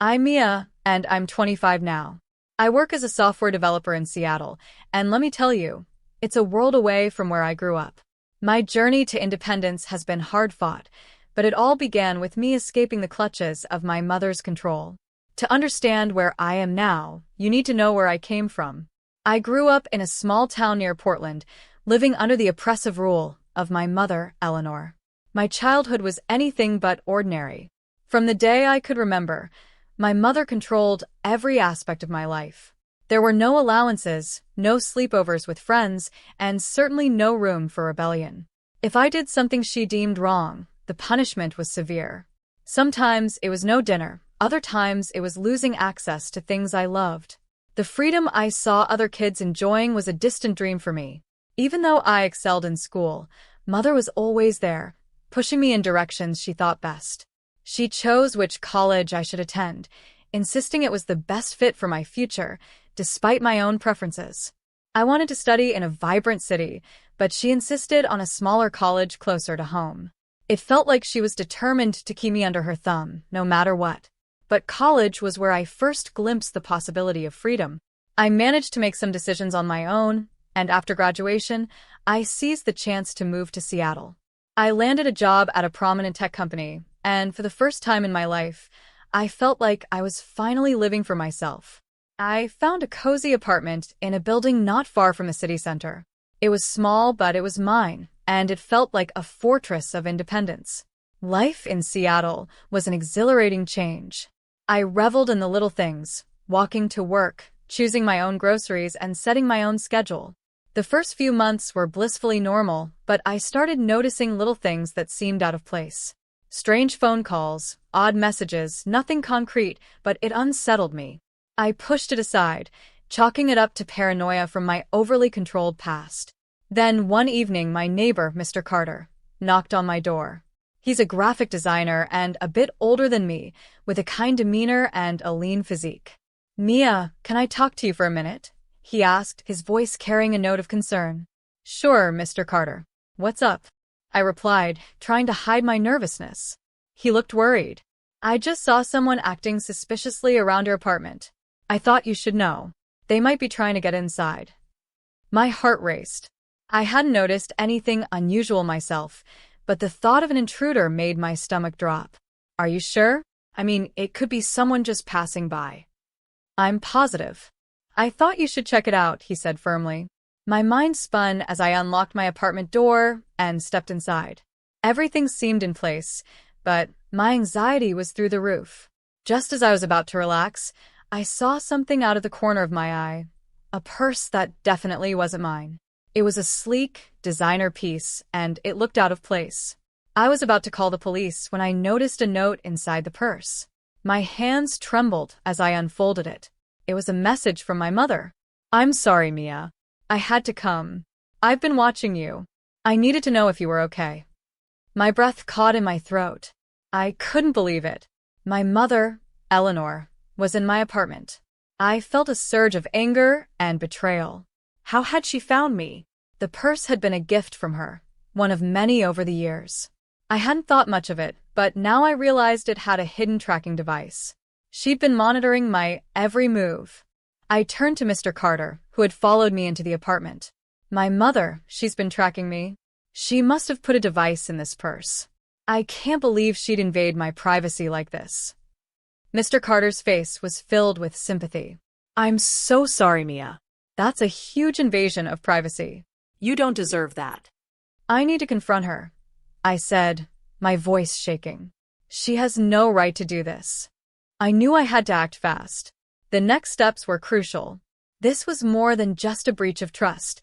I'm Mia, and I'm 25 now. I work as a software developer in Seattle, and let me tell you, it's a world away from where I grew up. My journey to independence has been hard-fought, but it all began with me escaping the clutches of my mother's control. To understand where I am now, you need to know where I came from. I grew up in a small town near Portland, living under the oppressive rule of my mother, Eleanor. My childhood was anything but ordinary. From the day I could remember, my mother controlled every aspect of my life. There were no allowances, no sleepovers with friends, and certainly no room for rebellion. If I did something she deemed wrong, the punishment was severe. Sometimes it was no dinner, other times it was losing access to things I loved. The freedom I saw other kids enjoying was a distant dream for me. Even though I excelled in school, Mother was always there, pushing me in directions she thought best. She chose which college I should attend, insisting it was the best fit for my future, despite my own preferences. I wanted to study in a vibrant city, but she insisted on a smaller college closer to home. It felt like she was determined to keep me under her thumb, no matter what. But college was where I first glimpsed the possibility of freedom. I managed to make some decisions on my own, and after graduation, I seized the chance to move to Seattle. I landed a job at a prominent tech company, and for the first time in my life, I felt like I was finally living for myself. I found a cozy apartment in a building not far from the city center. It was small, but it was mine, and it felt like a fortress of independence. Life in Seattle was an exhilarating change. I reveled in the little things, walking to work, choosing my own groceries, and setting my own schedule. The first few months were blissfully normal, but I started noticing little things that seemed out of place. Strange phone calls, odd messages, nothing concrete, but it unsettled me. I pushed it aside, chalking it up to paranoia from my overly controlled past. Then one evening, my neighbor, Mr. Carter, knocked on my door. He's a graphic designer and a bit older than me, with a kind demeanor and a lean physique. "Mia, can I talk to you for a minute?" he asked, his voice carrying a note of concern. "Sure, Mr. Carter. What's up?" I replied, trying to hide my nervousness. He looked worried. "I just saw someone acting suspiciously around your apartment. I thought you should know. They might be trying to get inside." My heart raced. I hadn't noticed anything unusual myself, but the thought of an intruder made my stomach drop. "Are you sure? I mean, it could be someone just passing by." "I'm positive." "I thought you should check it out," he said firmly. My mind spun as I unlocked my apartment door and stepped inside. Everything seemed in place, but my anxiety was through the roof. Just as I was about to relax, I saw something out of the corner of my eye. A purse that definitely wasn't mine. It was a sleek, designer piece, and it looked out of place. I was about to call the police when I noticed a note inside the purse. My hands trembled as I unfolded it. It was a message from my mother. "I'm sorry, Mia. I had to come. I've been watching you. I needed to know if you were okay." My breath caught in my throat. I couldn't believe it. My mother, Eleanor, was in my apartment. I felt a surge of anger and betrayal. How had she found me? The purse had been a gift from her, one of many over the years. I hadn't thought much of it, but now I realized it had a hidden tracking device. She'd been monitoring my every move. I turned to Mr. Carter, who had followed me into the apartment. "My mother, she's been tracking me. She must have put a device in this purse. I can't believe she'd invade my privacy like this." Mr. Carter's face was filled with sympathy. "I'm so sorry, Mia. That's a huge invasion of privacy. You don't deserve that." "I need to confront her," I said, my voice shaking. "She has no right to do this." I knew I had to act fast. The next steps were crucial. This was more than just a breach of trust.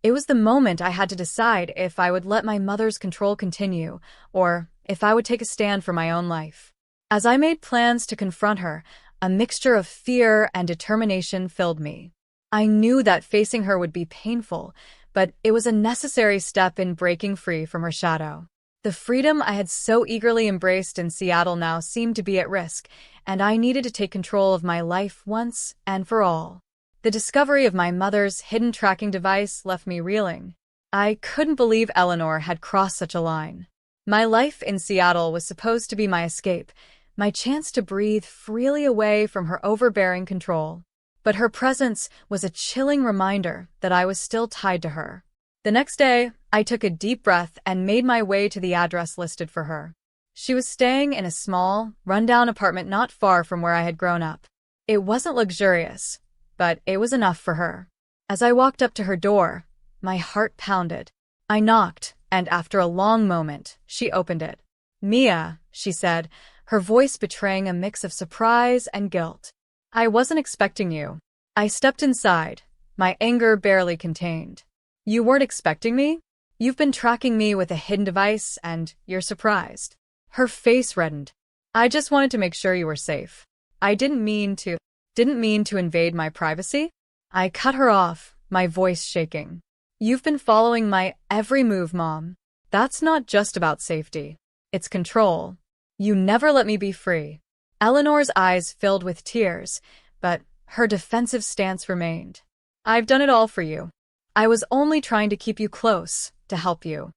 It was the moment I had to decide if I would let my mother's control continue, or if I would take a stand for my own life. As I made plans to confront her, a mixture of fear and determination filled me. I knew that facing her would be painful, but it was a necessary step in breaking free from her shadow. The freedom I had so eagerly embraced in Seattle now seemed to be at risk, and I needed to take control of my life once and for all. The discovery of my mother's hidden tracking device left me reeling. I couldn't believe Eleanor had crossed such a line. My life in Seattle was supposed to be my escape, my chance to breathe freely away from her overbearing control. But her presence was a chilling reminder that I was still tied to her. The next day, I took a deep breath and made my way to the address listed for her. She was staying in a small, rundown apartment not far from where I had grown up. It wasn't luxurious, but it was enough for her. As I walked up to her door, my heart pounded. I knocked, and after a long moment, she opened it. "Mia," she said, her voice betraying a mix of surprise and guilt. "I wasn't expecting you." I stepped inside, my anger barely contained. "You weren't expecting me? You've been tracking me with a hidden device, and you're surprised." Her face reddened. "I just wanted to make sure you were safe. I didn't mean to invade my privacy." I cut her off, my voice shaking. "You've been following my every move, Mom. That's not just about safety. It's control. You never let me be free." Eleanor's eyes filled with tears, but her defensive stance remained. "I've done it all for you. I was only trying to keep you close, to help you."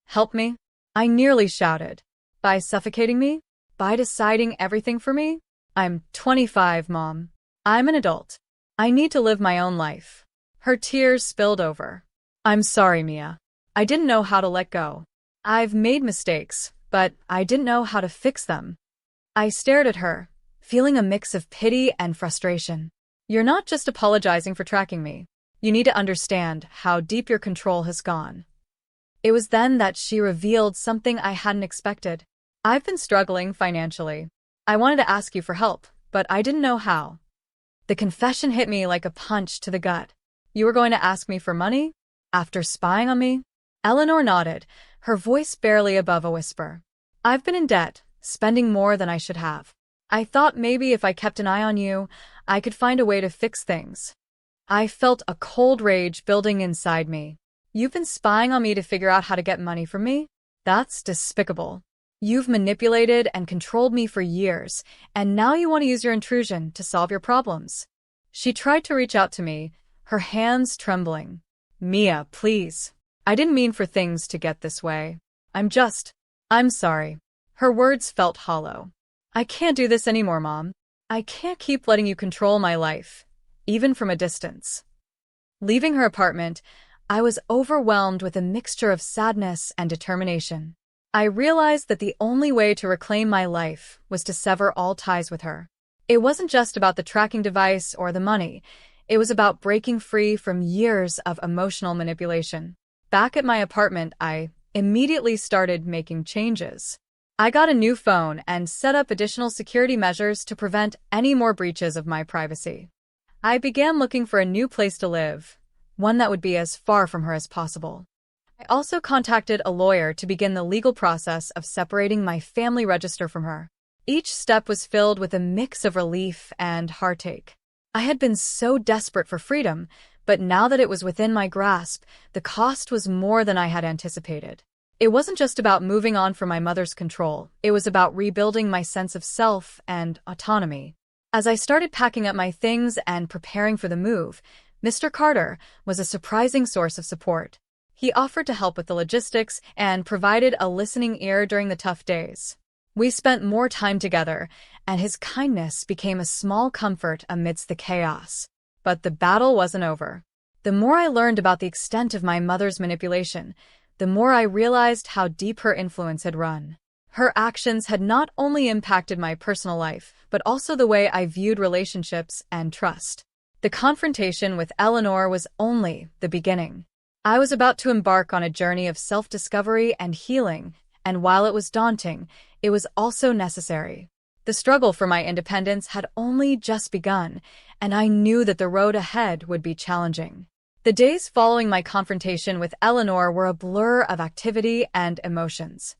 "Help me?" I nearly shouted. "By suffocating me? By deciding everything for me? I'm 25, Mom. I'm an adult. I need to live my own life." Her tears spilled over. "I'm sorry, Mia. I didn't know how to let go. I've made mistakes, but I didn't know how to fix them." I stared at her, feeling a mix of pity and frustration. "You're not just apologizing for tracking me. You need to understand how deep your control has gone." It was then that she revealed something I hadn't expected. "I've been struggling financially. I wanted to ask you for help, but I didn't know how." The confession hit me like a punch to the gut. "You were going to ask me for money? After spying on me?" Eleanor nodded, her voice barely above a whisper. "I've been in debt, spending more than I should have. I thought maybe if I kept an eye on you, I could find a way to fix things." I felt a cold rage building inside me. "You've been spying on me to figure out how to get money from me? That's despicable. You've manipulated and controlled me for years, and now you want to use your intrusion to solve your problems." She tried to reach out to me, her hands trembling. "Mia, please. I didn't mean for things to get this way. I'm sorry." Her words felt hollow. "I can't do this anymore, Mom. I can't keep letting you control my life, even from a distance." Leaving her apartment, I was overwhelmed with a mixture of sadness and determination. I realized that the only way to reclaim my life was to sever all ties with her. It wasn't just about the tracking device or the money. It was about breaking free from years of emotional manipulation. Back at my apartment, I immediately started making changes. I got a new phone and set up additional security measures to prevent any more breaches of my privacy. I began looking for a new place to live, one that would be as far from her as possible. I also contacted a lawyer to begin the legal process of separating my family register from her. Each step was filled with a mix of relief and heartache. I had been so desperate for freedom, but now that it was within my grasp, the cost was more than I had anticipated. It wasn't just about moving on from my mother's control, it was about rebuilding my sense of self and autonomy. As I started packing up my things and preparing for the move, Mr. Carter was a surprising source of support. He offered to help with the logistics and provided a listening ear during the tough days. We spent more time together, and his kindness became a small comfort amidst the chaos. But the battle wasn't over. The more I learned about the extent of my mother's manipulation, the more I realized how deep her influence had run. Her actions had not only impacted my personal life, but also the way I viewed relationships and trust. The confrontation with Eleanor was only the beginning. I was about to embark on a journey of self-discovery and healing, and while it was daunting, it was also necessary. The struggle for my independence had only just begun, and I knew that the road ahead would be challenging. The days following my confrontation with Eleanor were a blur of activity and emotions.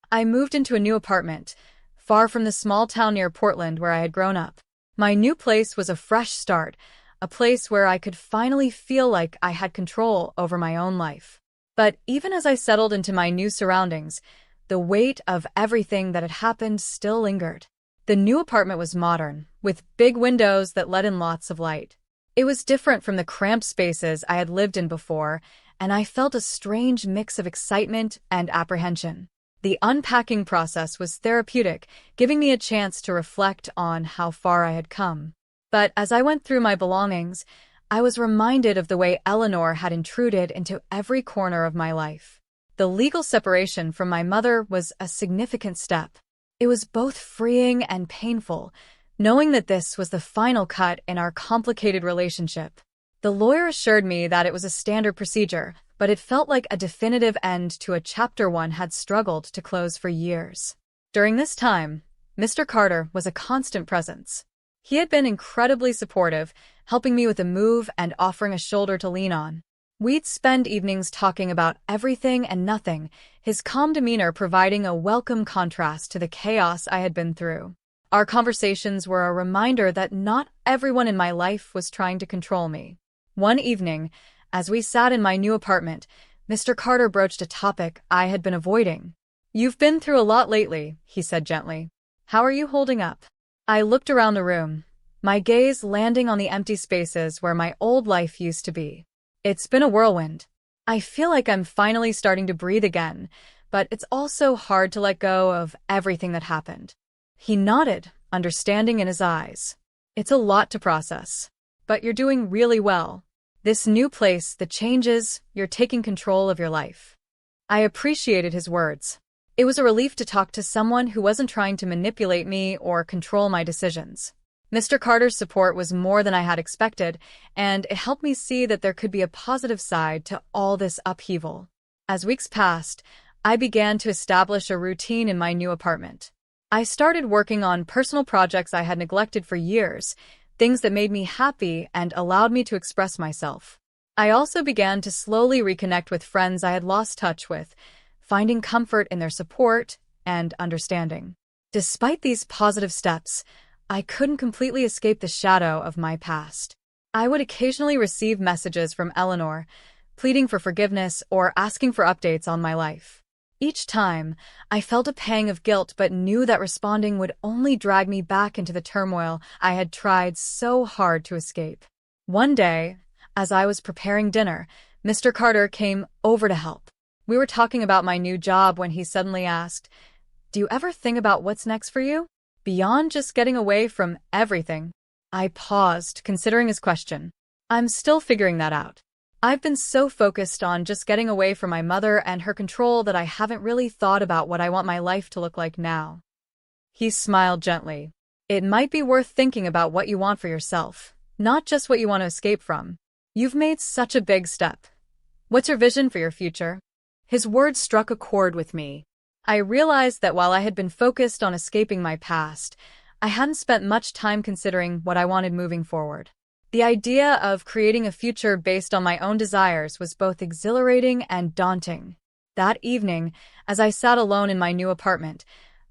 I moved into a new apartment, far from the small town near Portland where I had grown up. My new place was a fresh start, a place where I could finally feel like I had control over my own life. But even as I settled into my new surroundings, the weight of everything that had happened still lingered. The new apartment was modern, with big windows that let in lots of light. It was different from the cramped spaces I had lived in before, and I felt a strange mix of excitement and apprehension. The unpacking process was therapeutic, giving me a chance to reflect on how far I had come. But as I went through my belongings, I was reminded of the way Eleanor had intruded into every corner of my life. The legal separation from my mother was a significant step. It was both freeing and painful, knowing that this was the final cut in our complicated relationship. The lawyer assured me that it was a standard procedure, but it felt like a definitive end to a chapter one had struggled to close for years. During this time, Mr. Carter was a constant presence. He had been incredibly supportive, helping me with a move and offering a shoulder to lean on. We'd spend evenings talking about everything and nothing, his calm demeanor providing a welcome contrast to the chaos I had been through. Our conversations were a reminder that not everyone in my life was trying to control me. One evening, as we sat in my new apartment, Mr. Carter broached a topic I had been avoiding. "You've been through a lot lately," he said gently. "How are you holding up?" I looked around the room, my gaze landing on the empty spaces where my old life used to be. It's been a whirlwind. I feel like I'm finally starting to breathe again, but it's also hard to let go of everything that happened. He nodded, understanding in his eyes. "It's a lot to process. But you're doing really well. This new place, the changes, you're taking control of your life." I appreciated his words. It was a relief to talk to someone who wasn't trying to manipulate me or control my decisions. Mr. Carter's support was more than I had expected, and it helped me see that there could be a positive side to all this upheaval. As weeks passed, I began to establish a routine in my new apartment. I started working on personal projects I had neglected for years, things that made me happy and allowed me to express myself. I also began to slowly reconnect with friends I had lost touch with, finding comfort in their support and understanding. Despite these positive steps, I couldn't completely escape the shadow of my past. I would occasionally receive messages from Eleanor, pleading for forgiveness or asking for updates on my life. Each time, I felt a pang of guilt but knew that responding would only drag me back into the turmoil I had tried so hard to escape. One day, as I was preparing dinner, Mr. Carter came over to help. We were talking about my new job when he suddenly asked, "Do you ever think about what's next for you? Beyond just getting away from everything?" I paused, considering his question. "I'm still figuring that out. I've been so focused on just getting away from my mother and her control that I haven't really thought about what I want my life to look like now." He smiled gently. "It might be worth thinking about what you want for yourself, not just what you want to escape from. You've made such a big step. What's your vision for your future?" His words struck a chord with me. I realized that while I had been focused on escaping my past, I hadn't spent much time considering what I wanted moving forward. The idea of creating a future based on my own desires was both exhilarating and daunting. That evening, as I sat alone in my new apartment,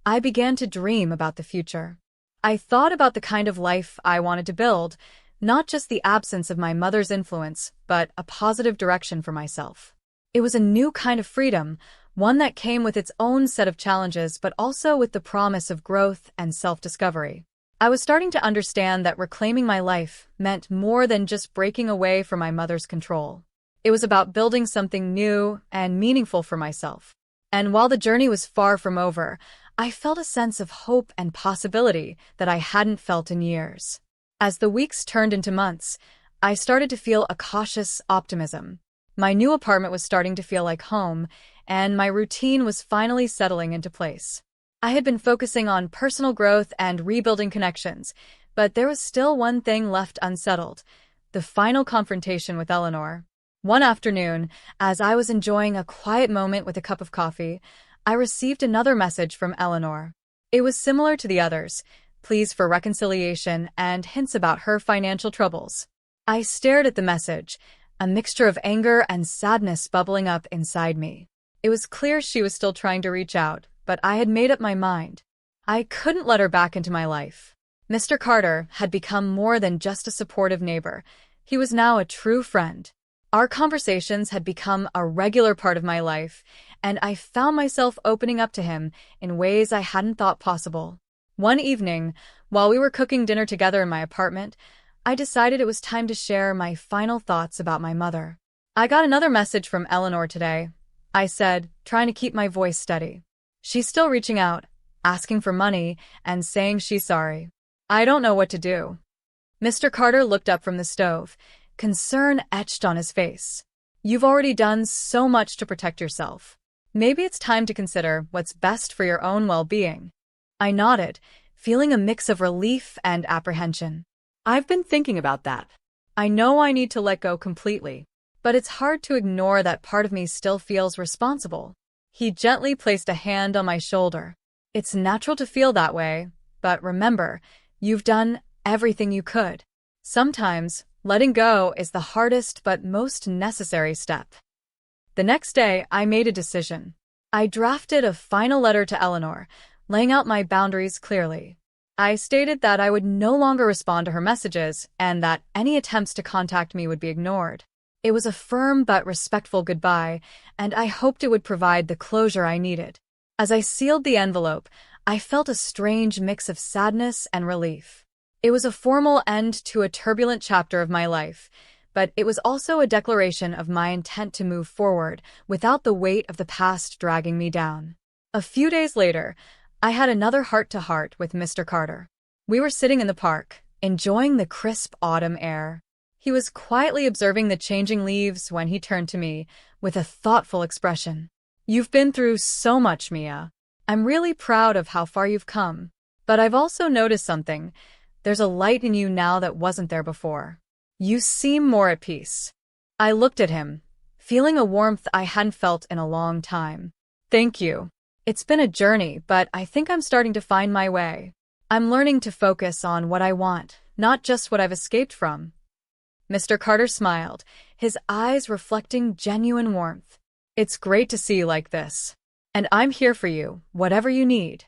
I began to dream about the future. I thought about the kind of life I wanted to build, not just the absence of my mother's influence, but a positive direction for myself. It was a new kind of freedom, one that came with its own set of challenges but also with the promise of growth and self-discovery. I was starting to understand that reclaiming my life meant more than just breaking away from my mother's control. It was about building something new and meaningful for myself. And while the journey was far from over, I felt a sense of hope and possibility that I hadn't felt in years. As the weeks turned into months, I started to feel a cautious optimism. My new apartment was starting to feel like home, and my routine was finally settling into place. I had been focusing on personal growth and rebuilding connections, but there was still one thing left unsettled: the final confrontation with Eleanor. One afternoon, as I was enjoying a quiet moment with a cup of coffee, I received another message from Eleanor. It was similar to the others, pleas for reconciliation and hints about her financial troubles. I stared at the message, a mixture of anger and sadness bubbling up inside me. It was clear she was still trying to reach out, but I had made up my mind. I couldn't let her back into my life. Mr. Carter had become more than just a supportive neighbor. He was now a true friend. Our conversations had become a regular part of my life, and I found myself opening up to him in ways I hadn't thought possible. One evening, while we were cooking dinner together in my apartment, I decided it was time to share my final thoughts about my mother. "I got another message from Eleanor today," I said, trying to keep my voice steady. She's still reaching out, asking for money, and saying she's sorry. I don't know what to do. Mr. Carter looked up from the stove, concern etched on his face. You've already done so much to protect yourself. Maybe it's time to consider what's best for your own well-being. I nodded, feeling a mix of relief and apprehension. I've been thinking about that. I know I need to let go completely, but it's hard to ignore that part of me still feels responsible. He gently placed a hand on my shoulder. It's natural to feel that way, but remember, you've done everything you could. Sometimes, letting go is the hardest but most necessary step. The next day, I made a decision. I drafted a final letter to Eleanor, laying out my boundaries clearly. I stated that I would no longer respond to her messages and that any attempts to contact me would be ignored. It was a firm but respectful goodbye, and I hoped it would provide the closure I needed. As I sealed the envelope, I felt a strange mix of sadness and relief. It was a formal end to a turbulent chapter of my life, but it was also a declaration of my intent to move forward without the weight of the past dragging me down. A few days later, I had another heart-to-heart with Mr. Carter. We were sitting in the park, enjoying the crisp autumn air. He was quietly observing the changing leaves when he turned to me with a thoughtful expression. You've been through so much, Mia. I'm really proud of how far you've come. But I've also noticed something. There's a light in you now that wasn't there before. You seem more at peace. I looked at him, feeling a warmth I hadn't felt in a long time. Thank you. It's been a journey, but I think I'm starting to find my way. I'm learning to focus on what I want, not just what I've escaped from. Mr. Carter smiled, his eyes reflecting genuine warmth. It's great to see you like this. And I'm here for you, whatever you need.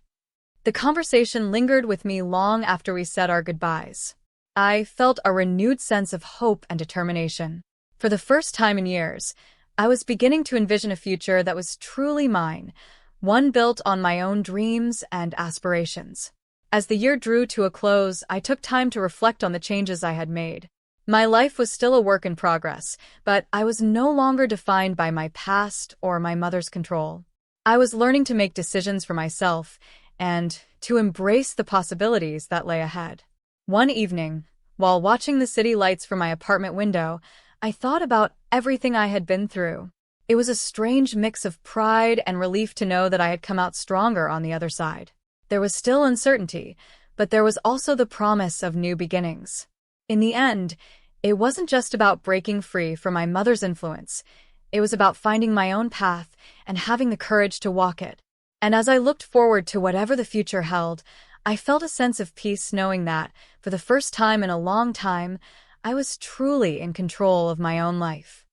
The conversation lingered with me long after we said our goodbyes. I felt a renewed sense of hope and determination. For the first time in years, I was beginning to envision a future that was truly mine, one built on my own dreams and aspirations. As the year drew to a close, I took time to reflect on the changes I had made. My life was still a work in progress, but I was no longer defined by my past or my mother's control. I was learning to make decisions for myself and to embrace the possibilities that lay ahead. One evening, while watching the city lights from my apartment window, I thought about everything I had been through. It was a strange mix of pride and relief to know that I had come out stronger on the other side. There was still uncertainty, but there was also the promise of new beginnings. In the end, it wasn't just about breaking free from my mother's influence. It was about finding my own path and having the courage to walk it. And as I looked forward to whatever the future held, I felt a sense of peace knowing that, for the first time in a long time, I was truly in control of my own life.